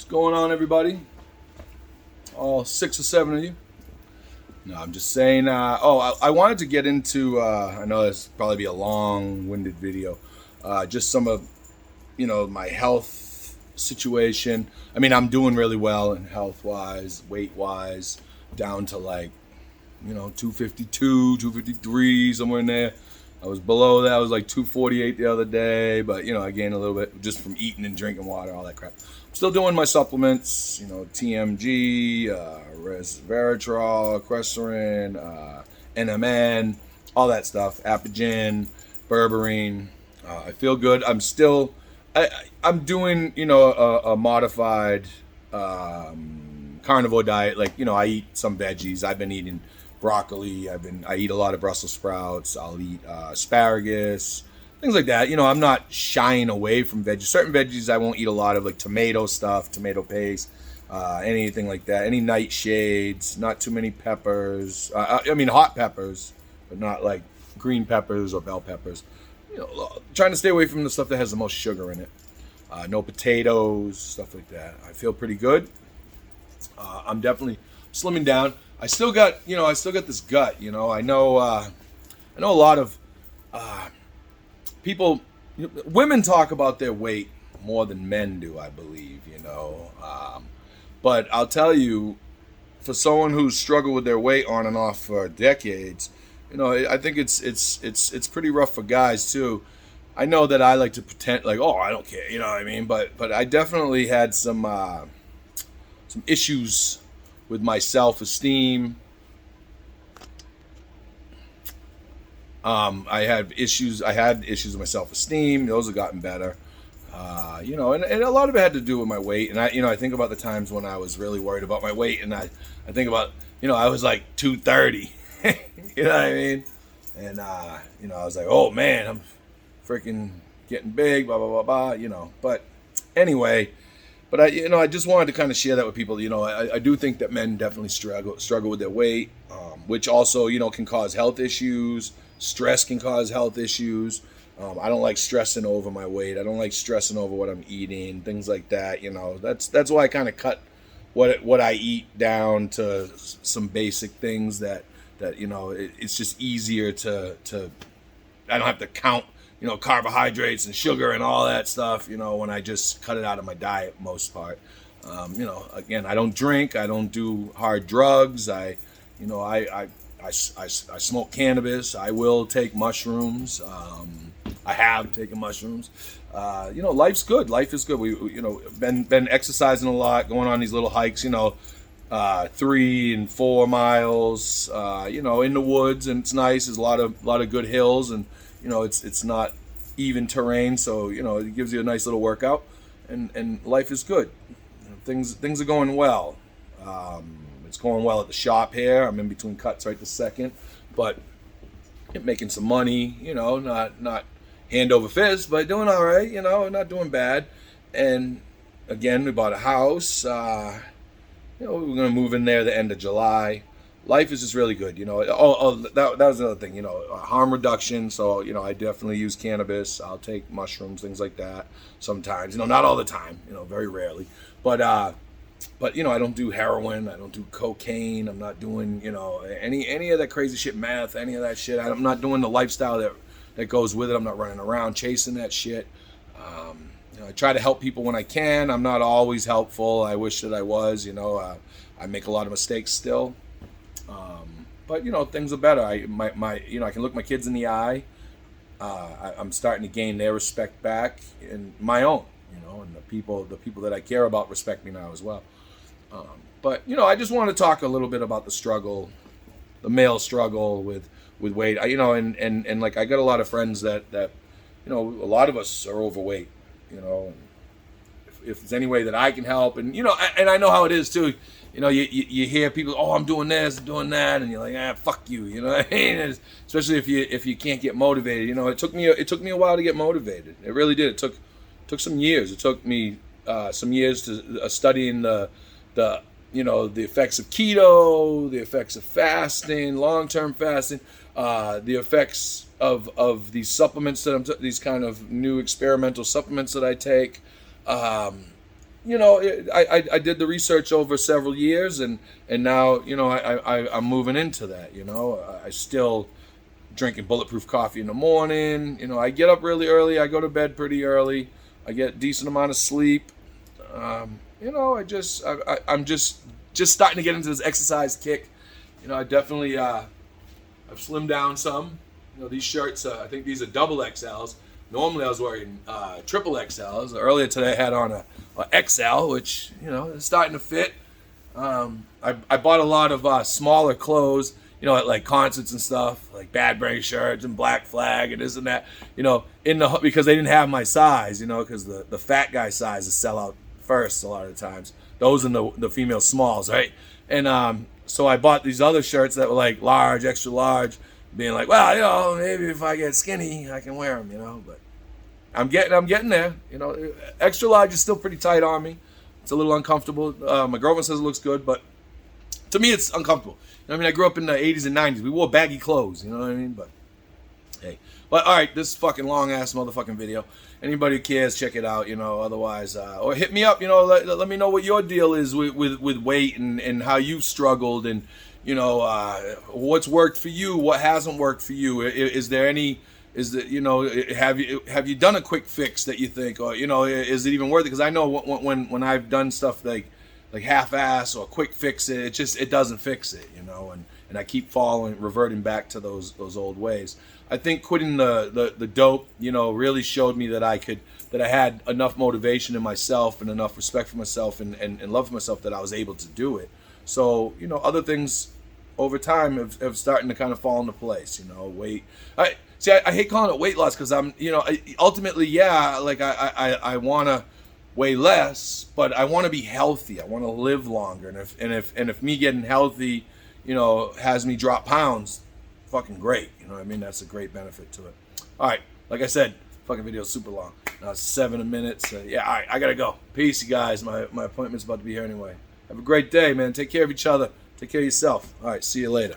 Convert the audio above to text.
going on, everybody? All 6 or 7 of you? No, I'm just saying. I wanted to get into. I know this will probably be a long-winded video. Just some of, my health situation. I mean, I'm doing really well in health-wise, weight-wise, down to 252, 253, somewhere in there. I was below that. I was like 248 the other day, but I gained a little bit just from eating and drinking water, all that crap. I'm still doing my supplements, TMG, resveratrol, Cresserin, NMN, all that stuff, Apigen, berberine. I feel good. I'm doing, a modified carnivore diet. I eat some veggies. I've been eating broccoli. I eat a lot of Brussels sprouts. I'll eat asparagus, things like that. I'm not shying away from veggies. Certain veggies I won't eat a lot of, like tomato stuff, tomato paste, anything like that. Any nightshades, not too many peppers. I mean hot peppers, but not like green peppers or bell peppers. Trying to stay away from the stuff that has the most sugar in it. No potatoes, stuff like that. I feel pretty good. I'm definitely slimming down. I still got this gut. I know a lot of people. Women talk about their weight more than men do, I believe. But I'll tell you, for someone who's struggled with their weight on and off for decades, I think it's pretty rough for guys too. I know that I like to pretend like, oh, I don't care, you know what I mean? But I definitely had some issues with my self-esteem. I had issues with my self-esteem. Those have gotten better. And a lot of it had to do with my weight. And I think about the times when I was really worried about my weight, and I think about, I was like 230. You know what I mean? And I was like, oh man, I'm freaking getting big, blah blah blah blah. But anyway. But I just wanted to kind of share that with people. I do think that men definitely struggle with their weight, which also, can cause health issues. Stress can cause health issues. I don't like stressing over my weight. I don't like stressing over what I'm eating, things like that. That's why I kind of cut what I eat down to some basic things that it's just easier to I don't have to count carbohydrates and sugar and all that stuff, when I just cut it out of my diet most part. Again, I don't drink, I don't do hard drugs. I smoke cannabis. I will take mushrooms. I have taken mushrooms. Life's good. Life is good. We, been exercising a lot, going on these little hikes, 3 and 4 miles, in the woods, and it's nice. There's a lot of good hills, and it's not even terrain, so it gives you a nice little workout, and life is good. Things are going well. It's going well at the shop here. I'm in between cuts right this second, but making some money. Not hand over fist, but doing all right. Not doing bad. And again, we bought a house. We're gonna move in there the end of July. Life is just really good, that was another thing, harm reduction. So, I definitely use cannabis. I'll take mushrooms, things like that sometimes, not all the time, very rarely. But I don't do heroin. I don't do cocaine. I'm not doing, any of that crazy shit, meth, any of that shit. I'm not doing the lifestyle that goes with it. I'm not running around chasing that shit. I try to help people when I can. I'm not always helpful. I wish that I was, I make a lot of mistakes still. But things are better. I can look my kids in the eye. I'm starting to gain their respect back, and my own, and the people that I care about respect me now as well. But I just want to talk a little bit about the struggle, the male struggle with weight. And like I got a lot of friends that a lot of us are overweight. If there's any way that I can help, and and I know how it is too. You hear people, oh, I'm doing this, I'm doing that, and you're like, fuck you, you know what I mean? Especially if you can't get motivated. It took me a while to get motivated. It really did. It took some years. It took me some years to studying the effects of keto, the effects of fasting, long-term fasting, the effects of these supplements that these kind of new experimental supplements that I take. you know, I did the research over several years, and now, you know, I'm moving into that. You know, I still drinking bulletproof coffee in the morning. You know, I get up really early. I go to bed pretty early. I get a decent amount of sleep. You know, I'm just starting to get into this exercise kick. You know, I definitely I've slimmed down some. You know, these shirts, I think these are double XLs. Normally I was wearing triple XLs. Earlier today I had on a XL, which, you know, is starting to fit. I bought a lot of smaller clothes, you know, at like concerts and stuff, like Bad Brains shirts and Black Flag and this and that, you know, because they didn't have my size, you know, because the fat guy sizes sell out first a lot of the times. Those are the female smalls, right? And so I bought these other shirts that were like large, extra large, being like, well, you know, maybe if I get skinny, I can wear them, you know. But I'm getting there, you know. Extra large is still pretty tight on me. It's a little uncomfortable. My girlfriend says it looks good, but to me, it's uncomfortable. You know, I mean, I grew up in the 80s and 90s. We wore baggy clothes, you know what I mean? But hey, but all right, this fucking long ass motherfucking video. Anybody who cares, check it out. You know, otherwise, or hit me up. You know, let me know what your deal is with weight and how you've struggled, and you know, what's worked for you, what hasn't worked for you. Is there any? Is that, you know, have you done a quick fix that you think, or, you know, is it even worth it? Because I know when I've done stuff like half-ass or quick fix it doesn't fix it, you know, and I keep reverting back to those old ways. I think quitting the dope, you know, really showed me that I had enough motivation in myself and enough respect for myself and love for myself that I was able to do it. So, you know, other things over time have starting to kind of fall into place, you know. I hate calling it weight loss because I'm, you know, ultimately, yeah, like I want to weigh less, but I want to be healthy. I want to live longer, and if me getting healthy, you know, has me drop pounds, fucking great. You know what I mean? That's a great benefit to it. All right, like I said, fucking video's super long. Now it's 7 minutes. Yeah, all right, I gotta go. Peace, you guys. My appointment's about to be here anyway. Have a great day, man. Take care of each other. Take care of yourself. All right, see you later.